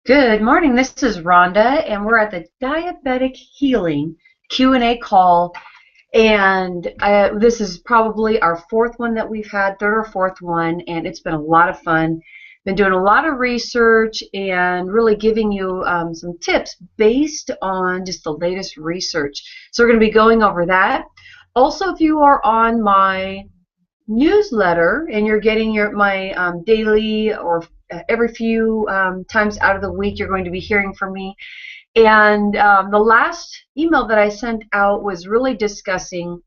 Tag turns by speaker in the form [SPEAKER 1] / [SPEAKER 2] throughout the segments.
[SPEAKER 1] Good morning. This is Rhonda, and we're at the Diabetic Healing Q&A call. And this is probably our fourth one that we've had, third or fourth one, and it's been a lot of fun. Been doing a lot of research and really giving you some tips based on just the latest research. So we're going to be going over that. Also, if you are on my newsletter and you're getting my daily or every few times out of the week, you're going to be hearing from me. And the last email that I sent out was really discussing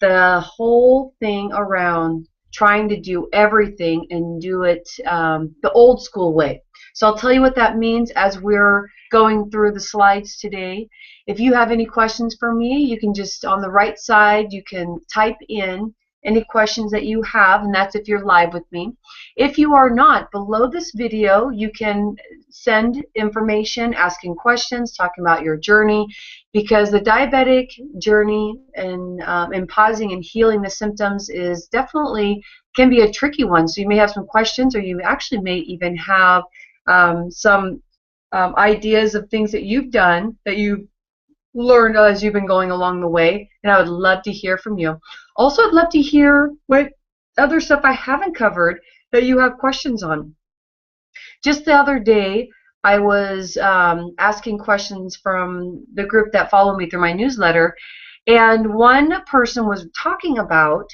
[SPEAKER 1] the whole thing around trying to do everything and do it the old school way. So I'll tell you what that means as we're going through the slides today. If you have any questions for me, you can just, on the right side, you can type in any questions that you have, and that's if you're live with me. If you are not, below this video you can send information, asking questions, talking about your journey, because the diabetic journey and pausing and healing the symptoms is definitely can be a tricky one. So you may have some questions, or you actually may even have some ideas of things that you've done that you learned as you've been going along the way, and I would love to hear from you. Also, I'd love to hear what other stuff I haven't covered that you have questions on. Just the other day, I was asking questions from the group that follow me through my newsletter, and one person was talking about,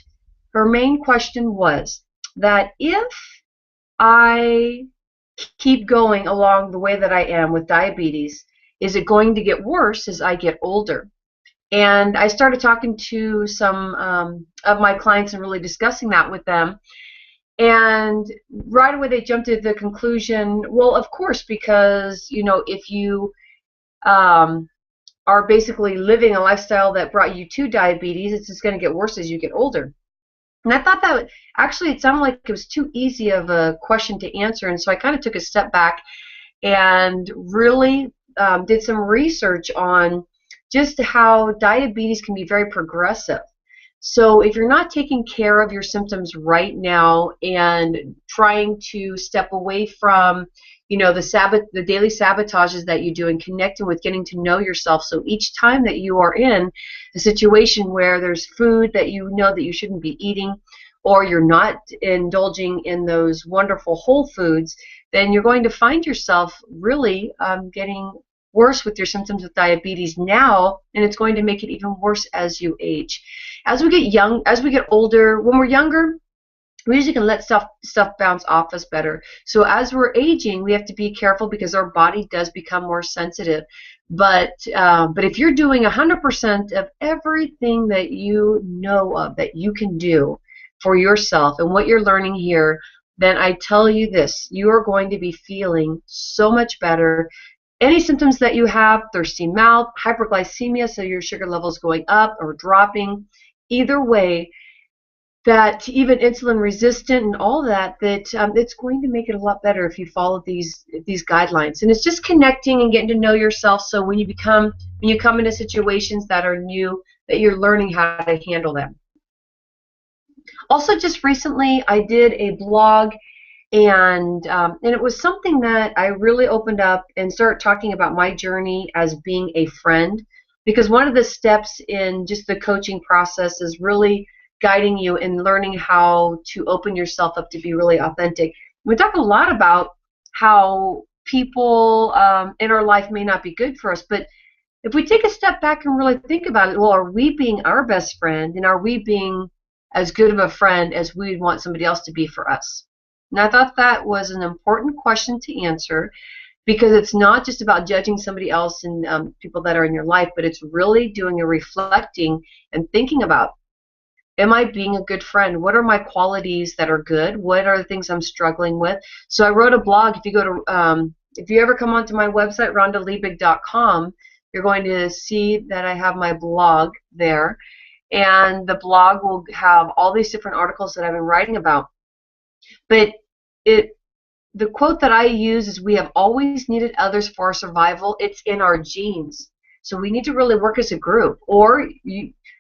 [SPEAKER 1] her main question was that if I keep going along the way that I am with diabetes, is it going to get worse as I get older? And I started talking to some of my clients and really discussing that with them. And right away they jumped to the conclusion, well, of course, because, you know, if you are basically living a lifestyle that brought you to diabetes, it's just going to get worse as you get older. And I thought that actually it sounded like it was too easy of a question to answer. And so I kind of took a step back and really did some research on just how diabetes can be very progressive. So if you're not taking care of your symptoms right now and trying to step away from, you know, the daily sabotages that you do and connecting with getting to know yourself, so each time that you are in a situation where there's food that you know that you shouldn't be eating, or you're not indulging in those wonderful whole foods, then you're going to find yourself really getting worse with your symptoms of diabetes now, and it's going to make it even worse as you age. As we get older, when we're younger, we usually can let stuff bounce off us better. So as we're aging, we have to be careful because our body does become more sensitive. But if you're doing 100% of everything that you know of that you can do for yourself and what you're learning here, then I tell you this, you are going to be feeling so much better. Any symptoms that you have, thirsty mouth, hyperglycemia, so your sugar levels going up or dropping, either way, that even insulin resistant and all that, it's going to make it a lot better if you follow these guidelines. And it's just connecting and getting to know yourself, so when you come into situations that are new, that you're learning how to handle them. Also, just recently I did a blog, and it was something that I really opened up and started talking about my journey as being a friend, because one of the steps in just the coaching process is really guiding you in learning how to open yourself up to be really authentic. We talk a lot about how people in our life may not be good for us, but if we take a step back and really think about it, well, are we being our best friend, and are we being as good of a friend as we'd want somebody else to be for us? And I thought that was an important question to answer, because it's not just about judging somebody else and people that are in your life, but it's really doing a reflecting and thinking about, am I being a good friend? What are my qualities that are good? What are the things I'm struggling with? So I wrote a blog. If you go to, if you ever come onto my website, rhondaliebig.com, you're going to see that I have my blog there, and the blog will have all these different articles that I've been writing about. But the quote that I use is, we have always needed others for our survival. It's in our genes. So we need to really work as a group, or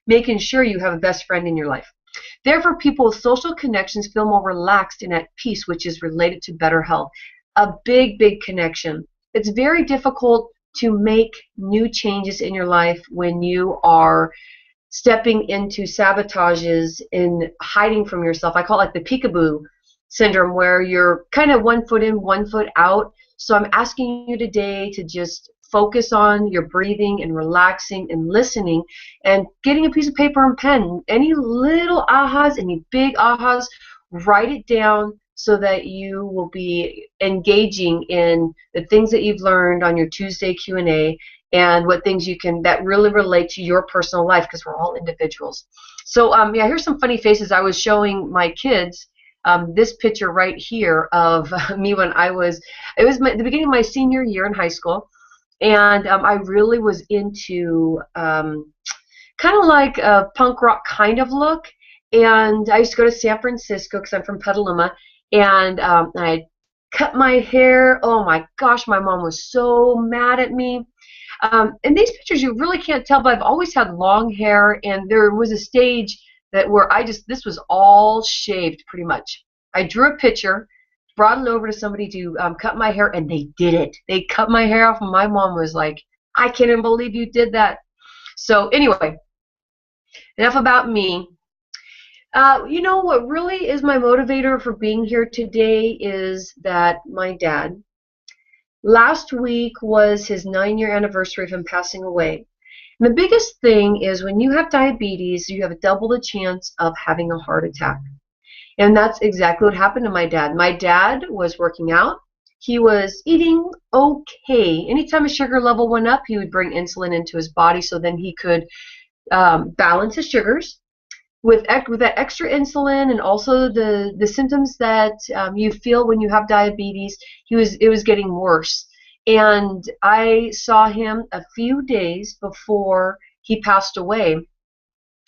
[SPEAKER 1] making sure you have a best friend in your life. Therefore, people with social connections feel more relaxed and at peace, which is related to better health. a big connection. It's very difficult to make new changes in your life when you are stepping into sabotages and hiding from yourself. I call it like the peekaboo syndrome, where you're kind of 1 foot in, 1 foot out. So I'm asking you today to just focus on your breathing and relaxing and listening and getting a piece of paper and pen. Any little ahas, any big ahas, write it down so that you will be engaging in the things that you've learned on your Tuesday Q&A and what things you can that really relate to your personal life, because we're all individuals. So yeah, here's some funny faces. I was showing my kids this picture right here of me when it was the beginning of my senior year in high school, and I really was into kind of like a punk rock kind of look, and I used to go to San Francisco because I'm from Petaluma, and I cut my hair. Oh my gosh, my mom was so mad at me. In these pictures, you really can't tell, but I've always had long hair, and there was a stage where this was all shaved pretty much. I drew a picture, brought it over to somebody to cut my hair, and they did it. They cut my hair off, and my mom was like, I can't even believe you did that. So anyway, enough about me. You know what really is my motivator for being here today is that my dad, last week was his 9-year anniversary of him passing away. And the biggest thing is when you have diabetes, you have double the chance of having a heart attack. And that's exactly what happened to my dad. My dad was working out. He was eating okay. Anytime his sugar level went up, he would bring insulin into his body so then he could balance his sugars. With that extra insulin and also the symptoms that you feel when you have diabetes, it was getting worse. And I saw him a few days before he passed away.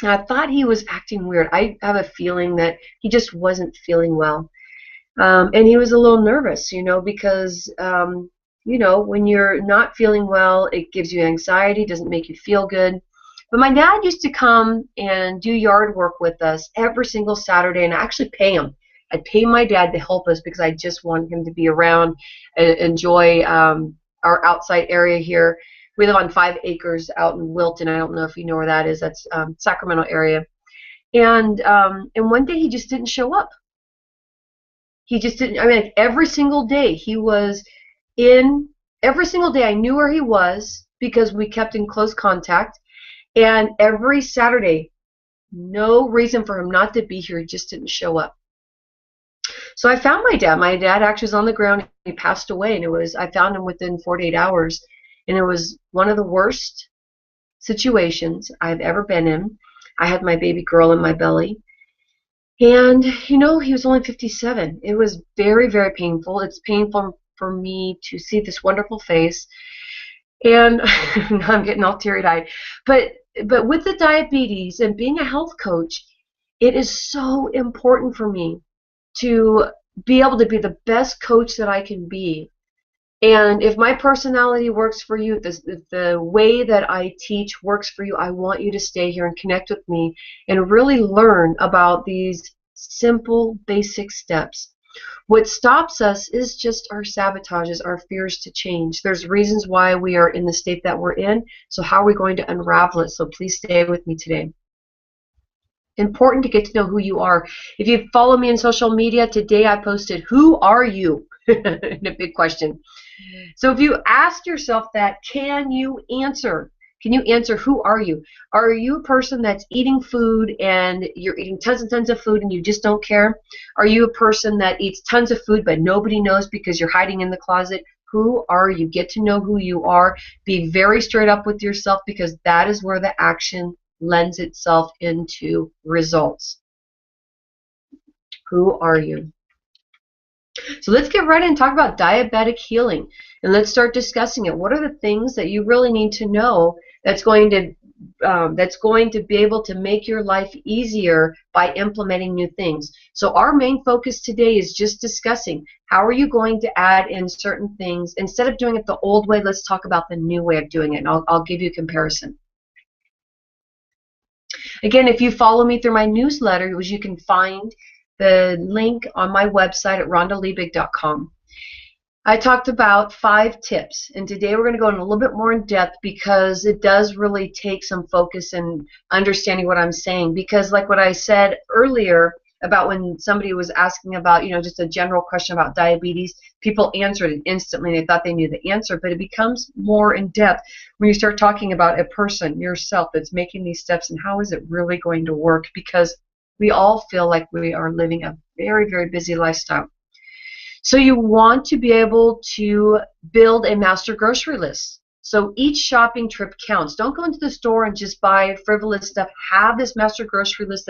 [SPEAKER 1] And I thought he was acting weird. I have a feeling that he just wasn't feeling well. And he was a little nervous, because, when you're not feeling well, it gives you anxiety, doesn't make you feel good. But my dad used to come and do yard work with us every single Saturday, and I actually pay him. I'd pay my dad to help us because I just want him to be around and enjoy our outside area here. We live on 5 acres out in Wilton. I don't know if you know where that is. That's Sacramento area. And one day he just didn't show up. He just didn't. I mean, like every single day he was in. Every single day I knew where he was because we kept in close contact. And every Saturday, no reason for him not to be here. He just didn't show up. So I found my dad. My dad actually was on the ground. He passed away, and I found him within 48 hours. And it was one of the worst situations I've ever been in. I had my baby girl in my belly. And, he was only 57. It was very, very painful. It's painful for me to see this wonderful face. And now I'm getting all teary-eyed. But with the diabetes and being a health coach, it is so important for me to be able to be the best coach that I can be. And if my personality works for you, if the way that I teach works for you, I want you to stay here and connect with me and really learn about these simple, basic steps. What stops us is just our sabotages, our fears to change. There's reasons why we are in the state that we're in. So how are we going to unravel it? So please stay with me today. Important to get to know who you are. If you follow me on social media, today I posted, who are you? A big question. So if you ask yourself that, can you answer? Can you answer, who are you? Are you a person that's eating food and you're eating tons and tons of food and you just don't care? Are you a person that eats tons of food but nobody knows because you're hiding in the closet? Who are you? Get to know who you are. Be very straight up with yourself because that is where the action lends itself into results. Who are you? So let's get right in and talk about diabetic healing. And let's start discussing it. What are the things that you really need to know that's going to be able to make your life easier by implementing new things? So our main focus today is just discussing how are you going to add in certain things. Instead of doing it the old way, let's talk about the new way of doing it. And I'll give you a comparison. Again, if you follow me through my newsletter, you can find the link on my website at rondaliebig.com. I talked about 5 tips, and today we're going to go in a little bit more in depth because it does really take some focus and understanding what I'm saying. Because like what I said earlier about when somebody was asking about, just a general question about diabetes, people answered it instantly. They thought they knew the answer, but it becomes more in depth when you start talking about a person, yourself, that's making these steps and how is it really going to work, because we all feel like we are living a very, very busy lifestyle. So you want to be able to build a master grocery list. So each shopping trip counts. Don't go into the store and just buy frivolous stuff. Have this master grocery list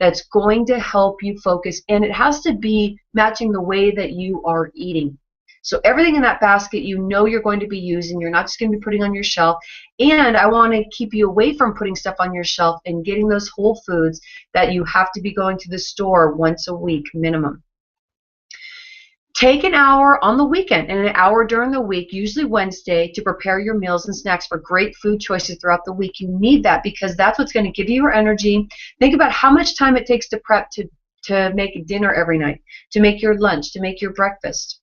[SPEAKER 1] that's going to help you focus, and it has to be matching the way that you are eating. So everything in that basket you're going to be using. You're not just going to be putting on your shelf. And I want to keep you away from putting stuff on your shelf and getting those whole foods that you have to be going to the store once a week minimum. Take an hour on the weekend and an hour during the week, usually Wednesday, to prepare your meals and snacks for great food choices throughout the week. You need that because that's what's going to give you your energy. Think about how much time it takes to prep to make dinner every night, to make your lunch, to make your breakfast.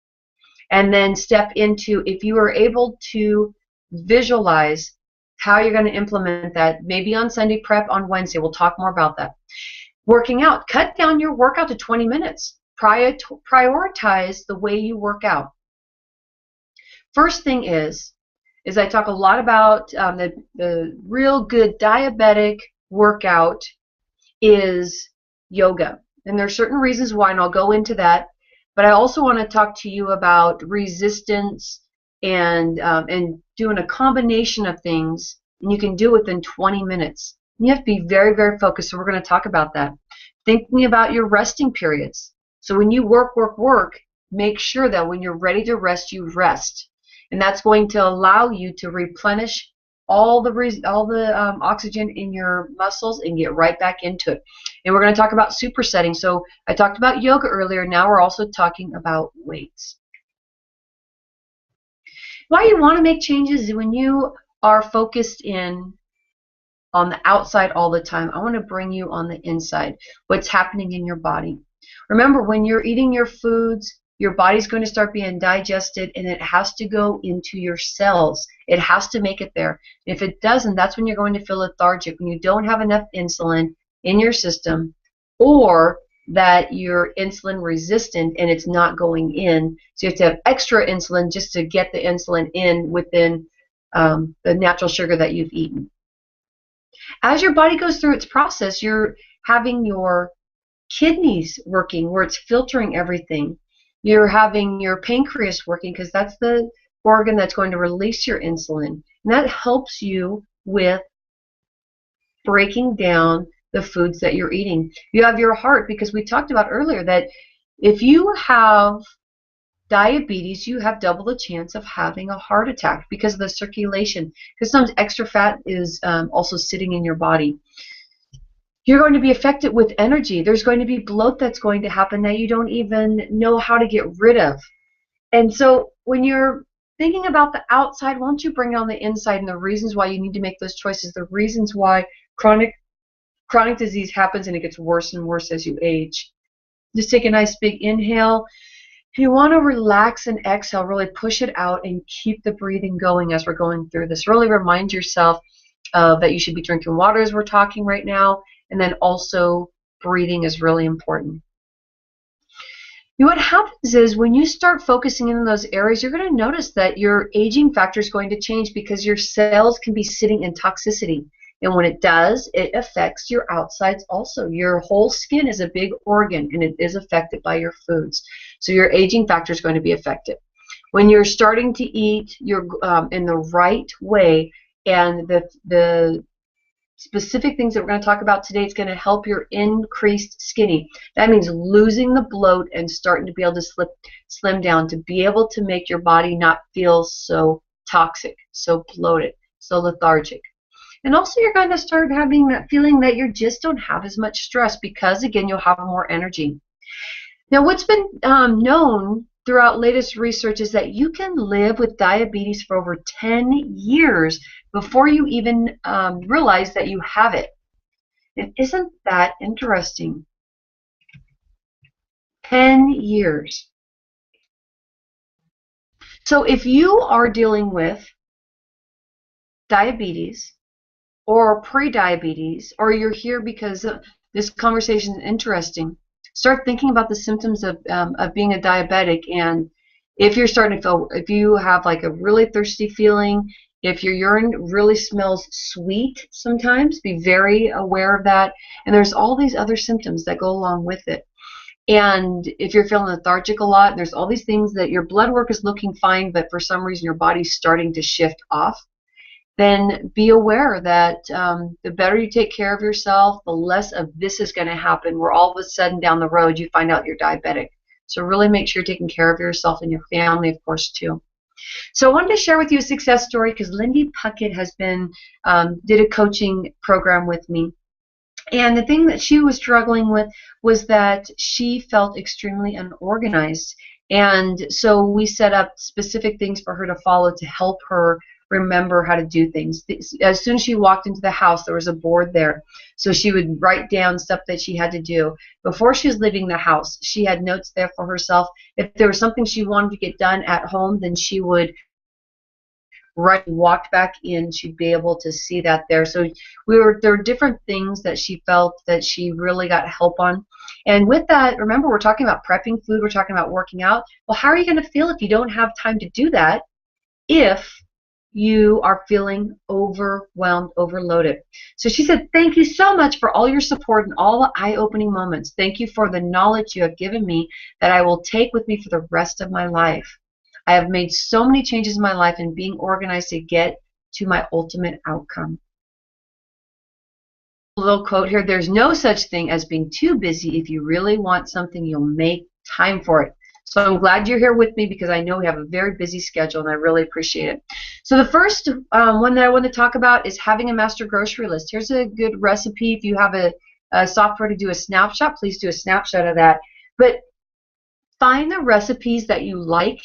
[SPEAKER 1] And then step into, if you are able to visualize how you're going to implement that, maybe on Sunday, prep on Wednesday. We'll talk more about that. Working out, cut down your workout to 20 minutes. Prioritize the way you work out. First thing is I talk a lot about the real good diabetic workout is yoga. And there are certain reasons why, and I'll go into that. But I also want to talk to you about resistance and doing a combination of things, and you can do it within 20 minutes. You have to be very, very focused, so we're going to talk about that. Thinking about your resting periods. So when you work, make sure that when you're ready to rest, you rest. And that's going to allow you to replenish all the oxygen in your muscles and get right back into it. And we're going to talk about supersetting. So I talked about yoga earlier. Now we're also talking about weights. Why you want to make changes is when you are focused in on the outside all the time. I want to bring you on the inside, what's happening in your body. Remember, when you're eating your foods, your body's going to start being digested, and it has to go into your cells. It has to make it there. If it doesn't, that's when you're going to feel lethargic, when you don't have enough insulin in your system, or that you're insulin resistant and it's not going in. So you have to have extra insulin just to get the insulin in within the natural sugar that you've eaten. As your body goes through its process, you're having your kidneys working where it's filtering everything. You're having your pancreas working because that's the organ that's going to release your insulin. And that helps you with breaking down the foods that you're eating. You have your heart, because we talked about earlier that if you have diabetes, you have double the chance of having a heart attack because of the circulation, because some extra fat is also sitting in your body. You're going to be affected with energy. There's going to be bloat that's going to happen that you don't even know how to get rid of. And so when you're thinking about the outside, why don't you bring it on the inside, and the reasons why you need to make those choices, the reasons why chronic disease happens and it gets worse and worse as you age. Just take a nice big inhale. If you want to relax and exhale, really push it out and keep the breathing going as we're going through this. Really remind yourself that you should be drinking water as we're talking right now, and then also breathing is really important. What happens is when you start focusing in those areas, you're going to notice that your aging factor is going to change because your cells can be sitting in toxicity. And when it does, it affects your outsides also. Your whole skin is a big organ, and it is affected by your foods. So your aging factor is going to be affected. When you're starting to eat in the right way, and the specific things that we're going to talk about today, it's going to help your increased skinny. That means losing the bloat and starting to be able to slim down, to be able to make your body not feel so toxic, so bloated, so lethargic. And also you're going to start having that feeling that you just don't have as much stress because, again, you'll have more energy. Now, what's been known throughout latest research is that you can live with diabetes for over 10 years before you even realize that you have it. And isn't that interesting? 10 years. So if you are dealing with diabetes or pre-diabetes, or you're here because this conversation is interesting, start thinking about the symptoms of being a diabetic. And if you're starting to feel, if you have like a really thirsty feeling, if your urine really smells sweet sometimes, be very aware of that. And there's all these other symptoms that go along with it. And if you're feeling lethargic a lot, there's all these things that your blood work is looking fine, but for some reason your body's starting to shift off. Then be aware that the better you take care of yourself, the less of this is going to happen, where all of a sudden down the road you find out you're diabetic. So really make sure you're taking care of yourself and your family, of course, too. So I wanted to share with you a success story because Lindy Puckett has been, did a coaching program with me. And the thing that she was struggling with was that she felt extremely unorganized. And so we set up specific things for her to follow to help her remember how to do things. As soon as she walked into the house, there was a board there. So she would write down stuff that she had to do. Before she was leaving the house, she had notes there for herself. If there was something she wanted to get done at home, then she would walked back in, she'd be able to see that there. So there were different things that she felt that she really got help on. And with that, remember, we're talking about prepping food, we're talking about working out. Well, how are you going to feel if you don't have time to do that, if you are feeling overwhelmed, overloaded? So she said, thank you so much for all your support and all the eye-opening moments. Thank you for the knowledge you have given me that I will take with me for the rest of my life. I have made so many changes in my life and being organized to get to my ultimate outcome. A little quote here, there's no such thing as being too busy. If you really want something, you'll make time for it. So I'm glad you're here with me because I know we have a very busy schedule and I really appreciate it. So the first one that I want to talk about is having a master grocery list. Here's a good recipe. If you have a software to do a snapshot, please do a snapshot of that. But find the recipes that you like.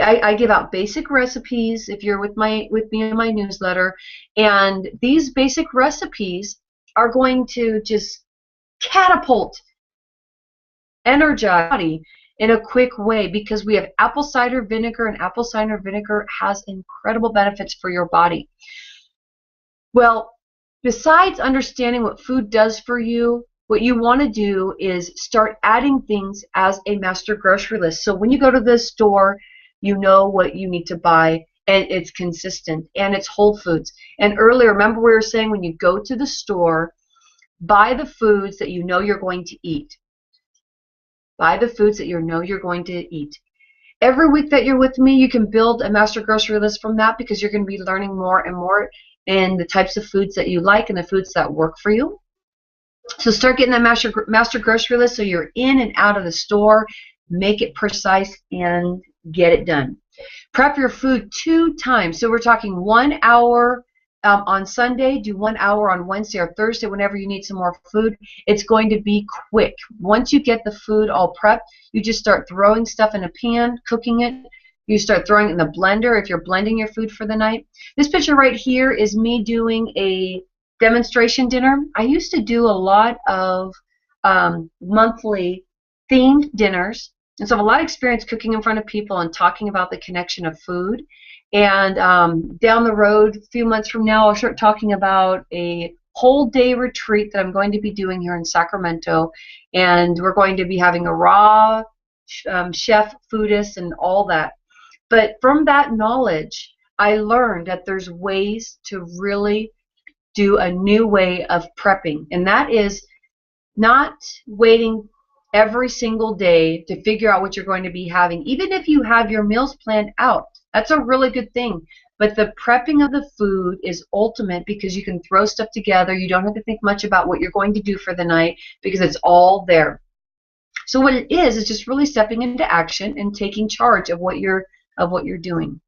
[SPEAKER 1] I give out basic recipes if you're with me in my newsletter, and these basic recipes are going to just catapult, energize body in a quick way, because we have apple cider vinegar, and apple cider vinegar has incredible benefits for your body. Well, besides understanding what food does for you, what you want to do is start adding things as a master grocery list. So when you go to the store, you know what you need to buy, and it's consistent, and it's whole foods. And earlier, remember we were saying when you go to the store, buy the foods that you know you're going to eat. Buy the foods that you know you're going to eat. Every week that you're with me, you can build a master grocery list from that, because you're going to be learning more and more in the types of foods that you like and the foods that work for you. So start getting that master grocery list so you're in and out of the store. Make it precise and get it done. Prep your food 2 times. So we're talking 1 hour on Sunday, do 1 hour on Wednesday or Thursday whenever you need some more food. It's going to be quick. Once you get the food all prepped, you just start throwing stuff in a pan, cooking it. You start throwing it in the blender if you're blending your food for the night. This picture right here is me doing a demonstration dinner. I used to do a lot of monthly themed dinners. And so I have a lot of experience cooking in front of people and talking about the connection of food. And down the road, a few months from now, I'll start talking about a whole day retreat that I'm going to be doing here in Sacramento. And we're going to be having a raw chef, foodist, and all that. But from that knowledge, I learned that there's ways to really do a new way of prepping. And that is not waiting every single day to figure out what you're going to be having. Even if you have your meals planned out, that's a really good thing. But the prepping of the food is ultimate, because you can throw stuff together. You don't have to think much about what you're going to do for the night, because it's all there. So what it is just really stepping into action and taking charge of what you're doing.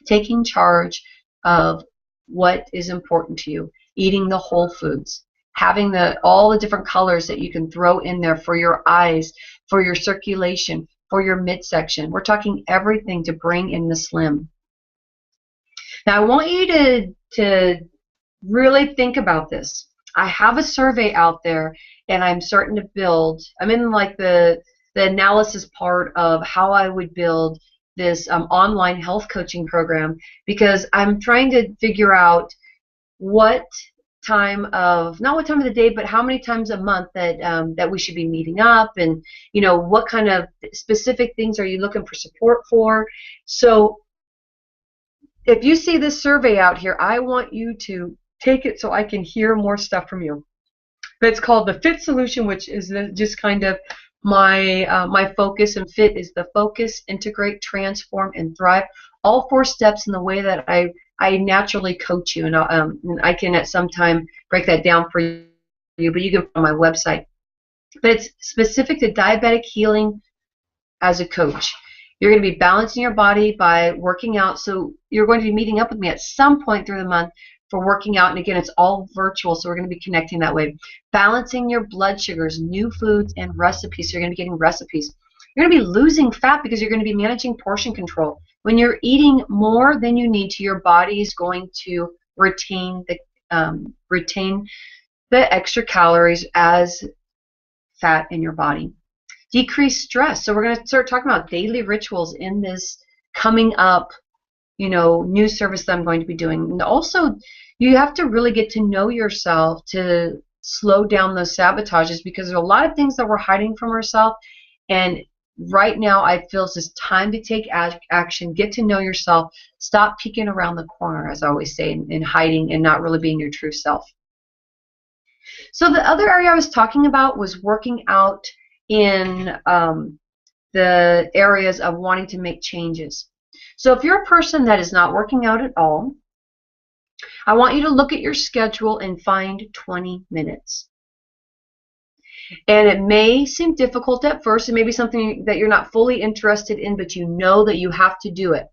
[SPEAKER 1] Taking charge of what is important to you. Eating the whole foods. Having all the different colors that you can throw in there for your eyes, for your circulation, for your midsection. We're talking everything to bring in the slim. Now I want you to really think about this. I have a survey out there, and I'm starting to build. I'm in like the analysis part of how I would build this online health coaching program, because I'm trying to figure out what time of, not what time of the day, but how many times a month that that we should be meeting up, and what kind of specific things are you looking for support for. So if you see this survey out here, I want you to take it so I can hear more stuff from you. It's called the FIT solution, which is just kind of my focus, and FIT is the focus, integrate, transform, and thrive. All 4 steps in the way that I naturally coach you, and I can at some time break that down for you, but you can find on my website. But it's specific to diabetic healing as a coach. You're going to be balancing your body by working out, so you're going to be meeting up with me at some point through the month for working out, and again, it's all virtual, so we're going to be connecting that way. Balancing your blood sugars, new foods, and recipes. So you're going to be getting recipes. You're going to be losing fat because you're going to be managing portion control. When you're eating more than you need to, your body is going to retain the extra calories as fat in your body. Decrease stress. So we're going to start talking about daily rituals in this coming up new service that I'm going to be doing. And also, you have to really get to know yourself to slow down those sabotages, because there's a lot of things that we're hiding from ourselves. And right now, I feel it's just time to take action, get to know yourself, stop peeking around the corner, as I always say, and hiding and not really being your true self. So the other area I was talking about was working out in the areas of wanting to make changes. So if you're a person that is not working out at all, I want you to look at your schedule and find 20 minutes. And it may seem difficult at first. It may be something that you're not fully interested in, but you know that you have to do it.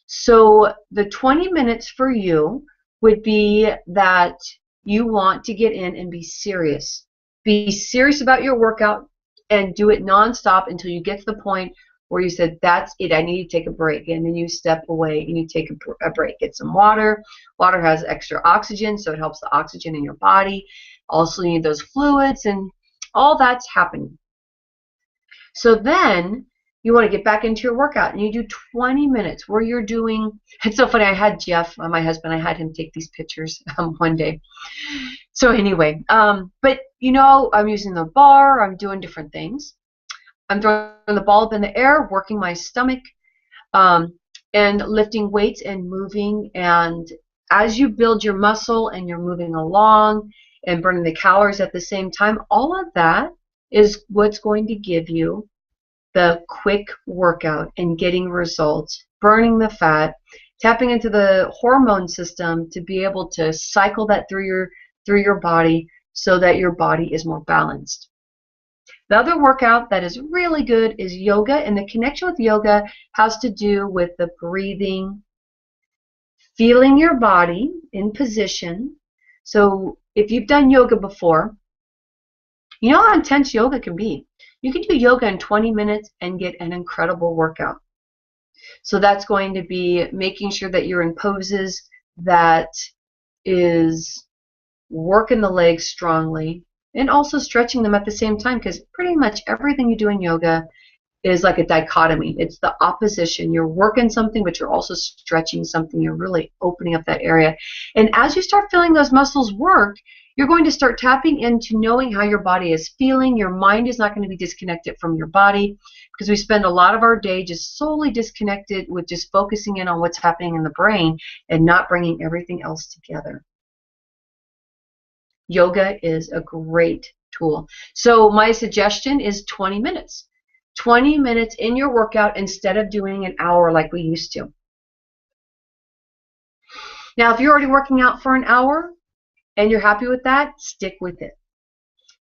[SPEAKER 1] So the 20 minutes for you would be that you want to get in and be serious. Be serious about your workout and do it nonstop until you get to the point where you said, that's it, I need to take a break. And then you step away and you take a break. Get some water. Water has extra oxygen, so it helps the oxygen in your body. Also, you need those fluids, and all that's happening. So then you want to get back into your workout, and you do 20 minutes where you're doing, it's so funny, I had Jeff, my husband, I had him take these pictures one day. So anyway, but I'm using the bar, I'm doing different things. I'm throwing the ball up in the air, working my stomach, and lifting weights and moving. And as you build your muscle and you're moving along and burning the calories at the same time, all of that is what's going to give you the quick workout and getting results, burning the fat, tapping into the hormone system to be able to cycle that through your body so that your body is more balanced. The other workout that is really good is yoga, and the connection with yoga has to do with the breathing, feeling your body in position. So if you've done yoga before, you know how intense yoga can be. You can do yoga in 20 minutes and get an incredible workout. So that's going to be making sure that you're in poses that is working the legs strongly, and also stretching them at the same time, because pretty much everything you do in yoga is like a dichotomy. It's the opposition. You're working something, but you're also stretching something. You're really opening up that area. And as you start feeling those muscles work, you're going to start tapping into knowing how your body is feeling. Your mind is not going to be disconnected from your body, because we spend a lot of our day just solely disconnected with just focusing in on what's happening in the brain and not bringing everything else together. Yoga is a great tool. So my suggestion is 20 minutes. 20 minutes in your workout instead of doing an hour like we used to. Now, if you're already working out for an hour and you're happy with that, stick with it.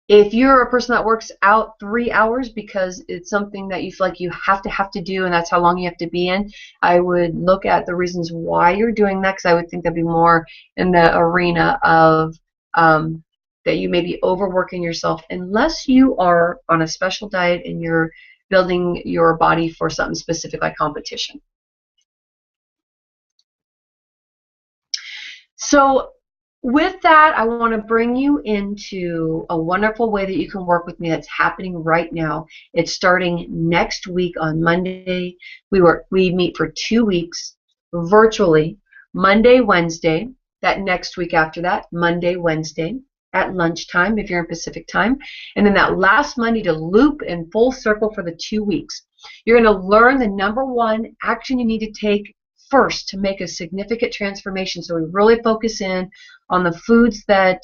[SPEAKER 1] If you're a person that works out 3 hours because it's something that you feel like you have to do, and that's how long you have to be in, I would look at the reasons why you're doing that, because I would think that'd be more in the arena of that you may be overworking yourself, unless you are on a special diet and you're building your body for something specific like competition. So with that, I want to bring you into a wonderful way that you can work with me that's happening right now. It's starting next week on Monday. We meet for 2 weeks virtually, Monday, Wednesday. That next week after that, Monday, Wednesday at lunchtime if you're in Pacific time. And then that last Monday to loop in full circle for the 2 weeks. You're going to learn the #1 action you need to take first to make a significant transformation. So we really focus in on the foods that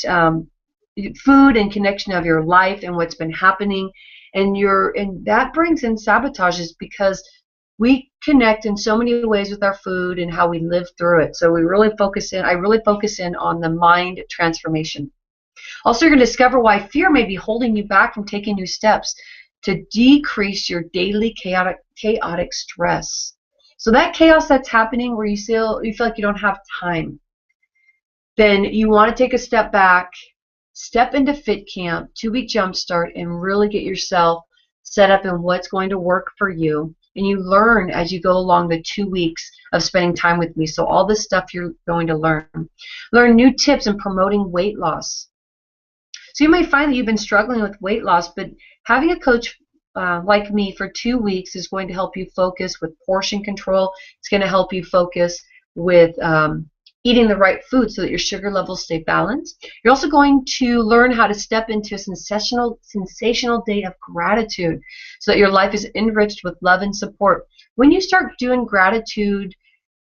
[SPEAKER 1] food and connection of your life and what's been happening, and that brings in sabotages because we connect in so many ways with our food and how we live through it. So I really focus in on the mind transformation. Also, you're going to discover why fear may be holding you back from taking new steps to decrease your daily chaotic stress. So that chaos that's happening where you feel like you don't have time, then you want to take a step back, step into Fit Camp, 2-week jumpstart, and really get yourself set up in what's going to work for you. And you learn as you go along the 2 weeks of spending time with me. So all this stuff you're going to learn. Learn new tips in promoting weight loss. So you may find that you've been struggling with weight loss, but having a coach like me for 2 weeks is going to help you focus with portion control. It's going to help you focus with eating the right food so that your sugar levels stay balanced. You're also going to learn how to step into a sensational day of gratitude so that your life is enriched with love and support. When you start doing gratitude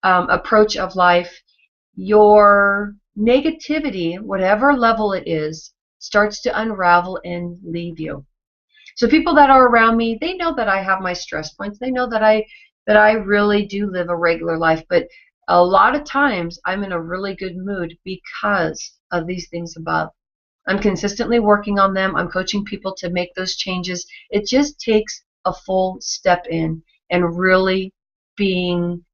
[SPEAKER 1] approach of life, your negativity, whatever level it is, starts to unravel and leave you. So people that are around me, they know that I have my stress points. They know that I really do live a regular life, but a lot of times I'm in a really good mood because of these things above. I'm consistently working on them. I'm coaching people to make those changes. It just takes a full step in and really being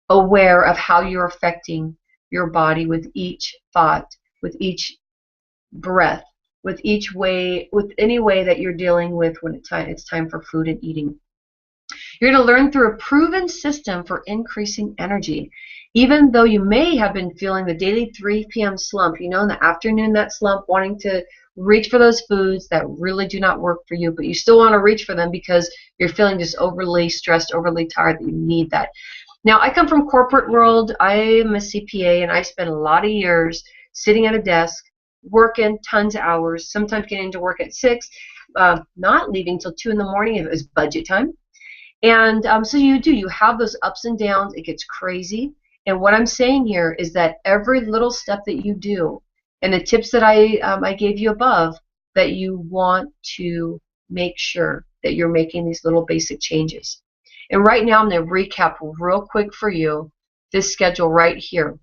[SPEAKER 1] aware of how you're affecting your body with each thought, with each breath, with any way that you're dealing with when it's time for food and eating. You're going to learn through a proven system for increasing energy. Even though you may have been feeling the daily 3 p.m. slump, in the afternoon, that slump, wanting to reach for those foods that really do not work for you, but you still want to reach for them because you're feeling just overly stressed, overly tired, that you need that. Now, I come from corporate world. I am a CPA, and I spent a lot of years sitting at a desk, working tons of hours, sometimes getting to work at 6, not leaving till 2 in the morning if it was budget time. And so you have those ups and downs. It gets crazy. And what I'm saying here is that every little step that you do, and the tips that I gave you above, that you want to make sure that you're making these little basic changes. And right now I'm going to recap real quick for you this schedule right here.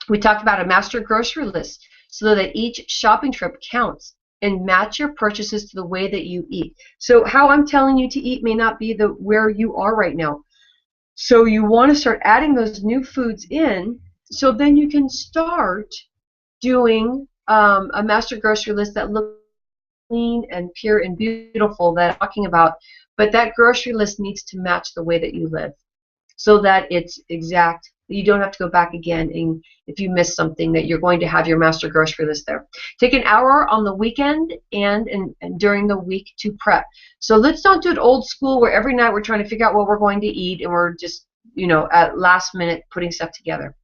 [SPEAKER 1] We talked about a master grocery list so that each shopping trip counts, and match your purchases to the way that you eat. So how I'm telling you to eat may not be where you are right now. So you want to start adding those new foods in, so then you can start doing a master grocery list that looks clean and pure and beautiful that I'm talking about. But that grocery list needs to match the way that you live, so that it's exact. You don't have to go back again, and if you miss something, that you're going to have your master grocery list there. Take an hour on the weekend and during the week to prep. So let's not do it old school where every night we're trying to figure out what we're going to eat and we're just, at last minute putting stuff together.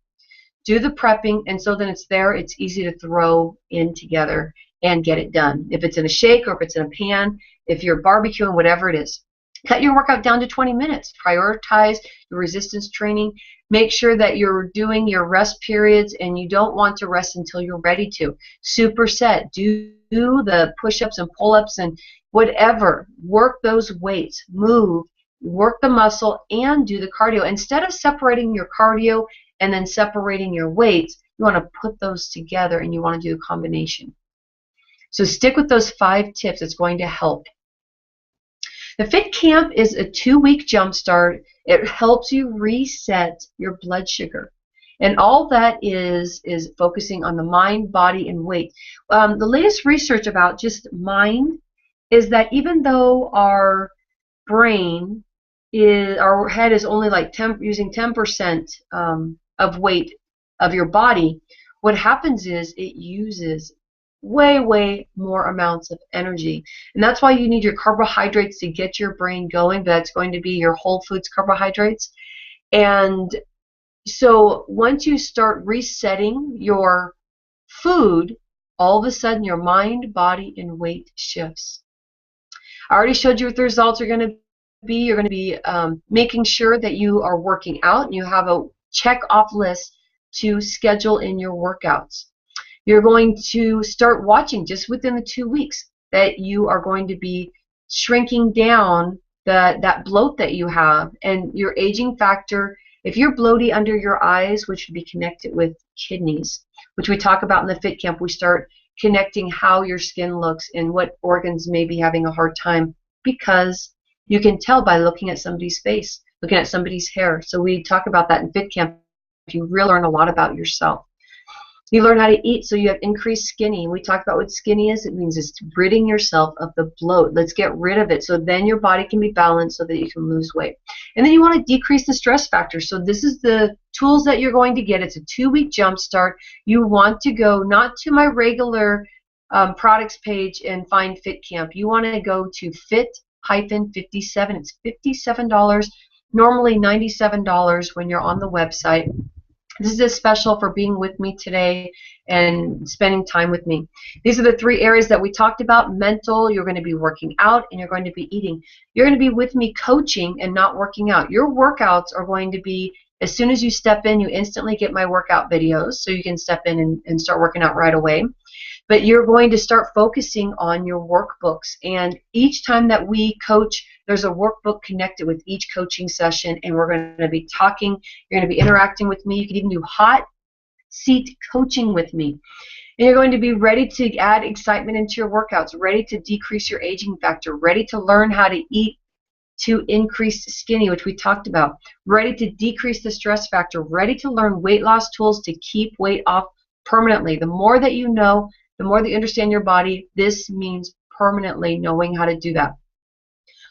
[SPEAKER 1] Do the prepping, and so then it's there. It's easy to throw in together and get it done. If it's in a shake or if it's in a pan, if you're barbecuing, whatever it is. Cut your workout down to 20 minutes. Prioritize your resistance training. Make sure that you're doing your rest periods, and you don't want to rest until you're ready to. Superset. Do the push-ups and pull-ups and whatever. Work those weights. Move. Work the muscle and do the cardio. Instead of separating your cardio and then separating your weights, you want to put those together, and you want to do a combination. So stick with those 5 tips. It's going to help. The Fit Camp is a 2-week jumpstart. It helps you reset your blood sugar. And all that is focusing on the mind, body, and weight. The latest research about just mind is that even though our head is only like using 10% of weight of your body, what happens is it uses way more amounts of energy. And that's why you need your carbohydrates to get your brain going. That's going to be your whole foods carbohydrates. And so once you start resetting your food, all of a sudden your mind, body, and weight shifts. I already showed you what the results are going to be. You're going to be making sure that you are working out and you have a check off list to schedule in your workouts. You're going to start watching just within the 2 weeks that you are going to be shrinking down that bloat that you have and your aging factor. If you're bloaty under your eyes, which would be connected with kidneys, which we talk about in the Fit Camp, we start connecting how your skin looks and what organs may be having a hard time, because you can tell by looking at somebody's face, looking at somebody's hair. So we talk about that in Fit Camp. You really learn a lot about yourself. You learn how to eat so you have increased skinny. We talk about what skinny is. It means it's ridding yourself of the bloat. Let's get rid of it so then your body can be balanced so that you can lose weight. And then you want to decrease the stress factor. So this is the tools that you're going to get. It's a 2-week jump start. You want to go not to my regular products page and find Fit Camp. You want to go to FitFi TT. It's $57. Normally $97 when you're on the website. This is a special for being with me today and spending time with me. These are the 3 areas that we talked about. Mental, you're going to be working out, and you're going to be eating. You're going to be with me coaching and not working out. Your workouts are going to be, as soon as you step in, you instantly get my workout videos, so you can step in and start working out right away. But you're going to start focusing on your workbooks. And each time that we coach, there's a workbook connected with each coaching session, and we're going to be talking. You're going to be interacting with me. You can even do hot seat coaching with me. And you're going to be ready to add excitement into your workouts, ready to decrease your aging factor, ready to learn how to eat to increase skinny, which we talked about, ready to decrease the stress factor, ready to learn weight loss tools to keep weight off permanently. The more that you know, the more that you understand your body, this means permanently knowing how to do that.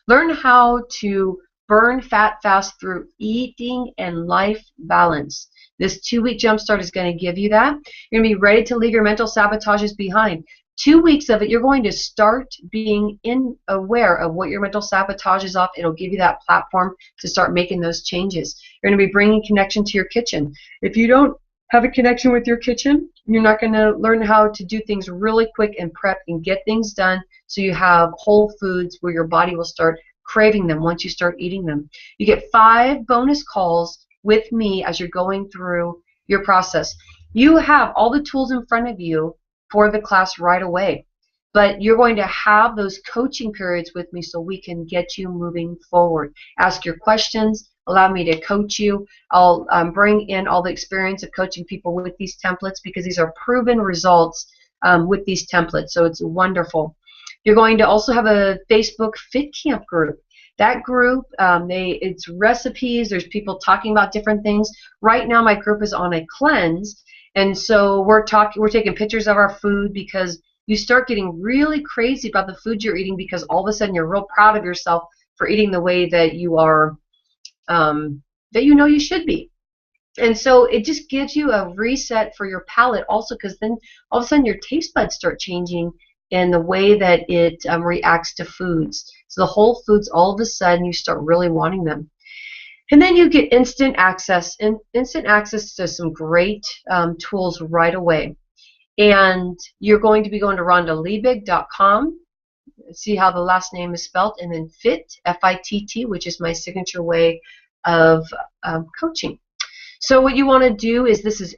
[SPEAKER 1] Learn how to burn fat fast through eating and life balance. This 2-week jumpstart is going to give you that. You're going to be ready to leave your mental sabotages behind. 2 weeks of it, you're going to start being aware of what your mental sabotage is off. It'll give you that platform to start making those changes. You're going to be bringing connection to your kitchen. If you don't have a connection with your kitchen, you're not going to learn how to do things really quick and prep and get things done so you have whole foods where your body will start craving them once you start eating them. You get 5 bonus calls with me as you're going through your process. You have all the tools in front of you for the class right away, but you're going to have those coaching periods with me so we can get you moving forward. Ask your questions. Allow me to coach you. I'll bring in all the experience of coaching people with these templates because these are proven results with these templates, so it's wonderful. You're going to also have a Facebook Fit Camp group. That group, it's recipes. There's people talking about different things. Right now, my group is on a cleanse, and so we're taking pictures of our food because you start getting really crazy about the food you're eating because all of a sudden you're real proud of yourself for eating the way that you are. That you know you should be. And so it just gives you a reset for your palate also, because then all of a sudden your taste buds start changing in the way that it reacts to foods. So the whole foods, all of a sudden you start really wanting them. And then you get instant access to some great tools right away. And you're going to be going to rondaliebig.com. See how the last name is spelled, and then Fit, F-I-T-T, which is my signature way of coaching. So what you want to do is this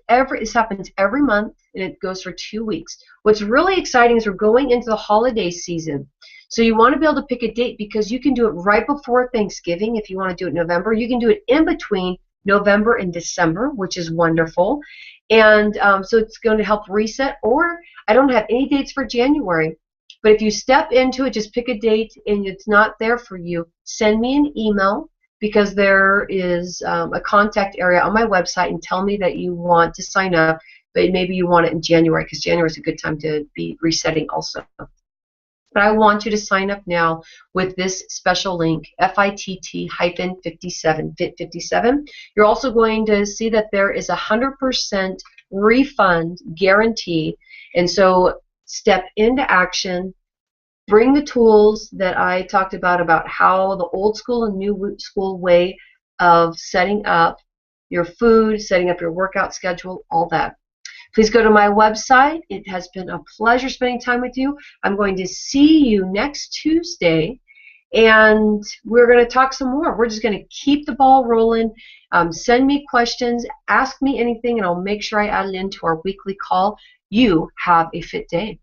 [SPEAKER 1] happens every month, and it goes for 2 weeks. What's really exciting is we're going into the holiday season. So you want to be able to pick a date because you can do it right before Thanksgiving if you want to do it in November. You can do it in between November and December, which is wonderful. And so it's going to help reset. Or I don't have any dates for January. But if you step into it, just pick a date and it's not there for you, send me an email because there is a contact area on my website and tell me that you want to sign up, but maybe you want it in January because January is a good time to be resetting also. But I want you to sign up now with this special link, FITT-57, Fit 57. You're also going to see that there is 100% refund guarantee. And so step into action. Bring the tools that I talked about how the old school and new school way of setting up your food, setting up your workout schedule, all that. Please go to my website. It has been a pleasure spending time with you. I'm going to see you next Tuesday, and we're going to talk some more. We're just going to keep the ball rolling. Send me questions, ask me anything, and I'll make sure I add it into our weekly call. You have a fit day.